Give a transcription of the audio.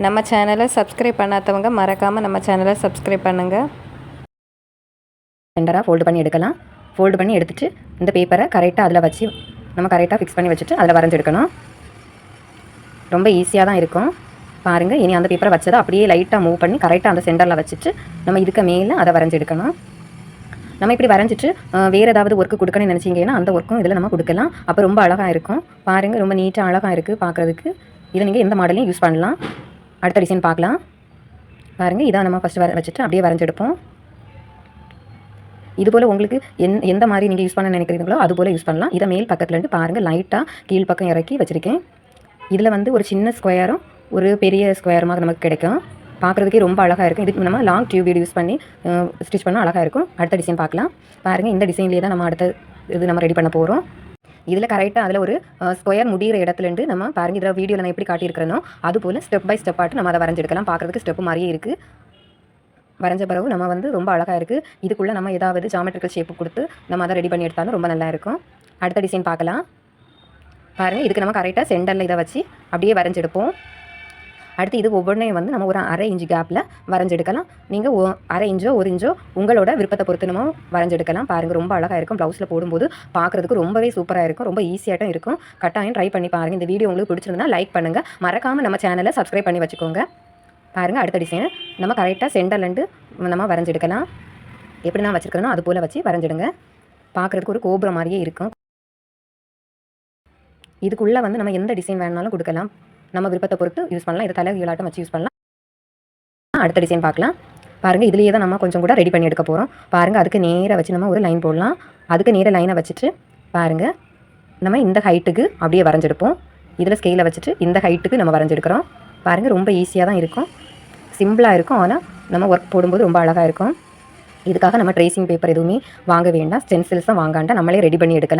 நம்ம சேனலை சப்ஸ்கிரைப் பண்ணாதவங்க மறக்காமல் நம்ம சேனலை சப்ஸ்கிரைப் பண்ணுங்கள். சென்டராக ஃபோல்டு பண்ணி எடுக்கலாம். ஃபோல்டு பண்ணி எடுத்துகிட்டு இந்த பேப்பரை கரெக்டாக அதில் வச்சு நம்ம கரெக்டாக ஃபிக்ஸ் பண்ணி வச்சுட்டு அதில் வரைஞ்செடுக்கணும். ரொம்ப ஈஸியாக தான் இருக்கும் பாருங்கள். இனி அந்த பேப்பரை வச்சதை அப்படியே லைட்டாக மூவ் பண்ணி கரெக்டாக அந்த சென்டரில் வச்சுட்டு நம்ம இதுக்கு மேலே அதை வரைஞ்செடுக்கணும். நம்ம இப்படி வரைஞ்சிட்டு வேறு ஏதாவது ஒர்க்கு கொடுக்கணும்னு நினச்சிங்கன்னா அந்த ஒர்க்கும் இதில் நம்ம கொடுக்கலாம். அப்போ ரொம்ப அழகாக இருக்கும் பாருங்கள். ரொம்ப நீட்டாக அழகாக இருக்குது பார்க்குறதுக்கு. இதை நீங்கள் எந்த மாடலையும் யூஸ் பண்ணலாம். அடுத்த டிசைன் பார்க்கலாம் பாருங்கள். இதான் நம்ம ஃபஸ்ட்டு வச்சுட்டு அப்படியே வரைஞ்செடுப்போம். இதுபோல் உங்களுக்கு எந்த மாதிரி நீங்கள் யூஸ் பண்ண நினைக்கிறீங்களோ அதுபோல் யூஸ் பண்ணலாம். இதை மேல் பக்கத்துலேருந்து பாருங்கள் லைட்டாக கீழ் பக்கம் இறக்கி வச்சுருக்கேன். இதில் வந்து ஒரு சின்ன ஸ்கொயரும் ஒரு பெரிய ஸ்கொயருமாக நமக்கு கிடைக்கும். பார்க்குறதுக்கே ரொம்ப அழகாக இருக்கும். இதுக்கு நம்ம லாங் டியூப் வீடு யூஸ் பண்ணி ஸ்டிச் பண்ணால் அழகாக இருக்கும். அடுத்த டிசைன் பார்க்கலாம் பாருங்கள். இந்த டிசைன்லேயே தான் நம்ம அடுத்த இது நம்ம ரெடி பண்ண போகிறோம். இதில் கரெக்டாக அதில் ஒரு ஸ்கொயர் முடிகிற இடத்துலேருந்து நம்ம பாருங்கள். இதில் வீடியோவில் நான் எப்படி காட்டியிருக்கிறேனோ அதுபோல் ஸ்டெப் பை ஸ்டெப் ஆட்டு நம்ம அதை வரைஞ்செடுக்கலாம். பார்க்குறதுக்கு ஸ்டெப்பு மாதிரியே இருக்குது. வரைஞ்ச பிறகு நம்ம வந்து ரொம்ப அழகாக இருக்குது. இதுக்குள்ளே நம்ம ஏதாவது ஜாமெட்ரிக்கல் ஷேப்பு கொடுத்து நம்ம அதை ரெடி பண்ணி எடுத்தாலும் ரொம்ப நல்லா இருக்கும். அடுத்த டிசைன் பார்க்கலாம் பாருங்கள். இதுக்கு நம்ம கரெக்டாக சென்டரில் இதை வச்சு அப்படியே வரைஞ்செடுப்போம். அடுத்து இது ஒவ்வொன்றையும் வந்து நம்ம ஒரு 1/2 இன்ச்சு கேப்பில் வரைஞ்செடுக்கலாம். நீங்கள் 1/2 இன்ச்சோ 1 இன்ச்சோ உங்களோட விருப்பத்தை பொறுத்து நம்ம வரைஞ்செடுக்கலாம். பாருங்கள் ரொம்ப அழகாக இருக்கும். ப்ளவுஸில் போடும்போது பார்க்குறதுக்கு ரொம்பவே சூப்பராக இருக்கும். ரொம்ப ஈஸியாகட்டும் இருக்கும். கட்டாயம் ட்ரை பண்ணி பாருங்கள். இந்த வீடியோ உங்களுக்கு பிடிச்சிருந்தா லைக் பண்ணுங்கள். மறக்காமல் நம்ம சேனலை சப்ஸ்கிரைப் பண்ணி வச்சுக்கோங்க. பாருங்கள் அடுத்த டிசைன் நம்ம கரெக்டாக சென்டர்லேருந்து நம்ம வரைஞ்செடுக்கலாம். எப்படி நான் வச்சுருக்கணும் அது போல் வச்சு வரைஞ்சிடுங்க. பார்க்குறதுக்கு ஒரு கோபுரம் மாதிரியே இருக்கும். இதுக்குள்ளே வந்து நம்ம எந்த டிசைன் வேணாலும் கொடுக்கலாம். நம்ம விருப்பத்தை பொறுத்து யூஸ் பண்ணலாம். இதை தலை கீழாட்டம் வச்சு யூஸ் பண்ணலாம். அடுத்த டிசைன் பார்க்கலாம் பாருங்கள். இதுலேயே தான் நம்ம கொஞ்சம் கூட ரெடி பண்ணி எடுக்க போகிறோம். பாருங்கள் அதுக்கு நேராக வச்சு நம்ம ஒரு லைன் போடலாம். அதுக்கு நேராக லைனை வச்சுட்டு பாருங்கள் நம்ம இந்த ஹைட்டுக்கு அப்படியே வரைஞ்செடுப்போம். இதில் ஸ்கேலை வச்சுட்டு இந்த ஹைட்டுக்கு நம்ம வரைஞ்செடுக்கிறோம். பாருங்கள் ரொம்ப ஈஸியாக தான் இருக்கும். சிம்பிளாக இருக்கும். ஆனால் நம்ம ஒர்க் போடும்போது ரொம்ப அழகாக இருக்கும். இதுக்காக நம்ம ட்ரேசிங் பேப்பர் எதுவுமே வாங்க வேண்டாம். ஸ்டென்சில்ஸ் தான் வாங்காண்டா நம்மளே ரெடி பண்ணி எடுக்கலாம்.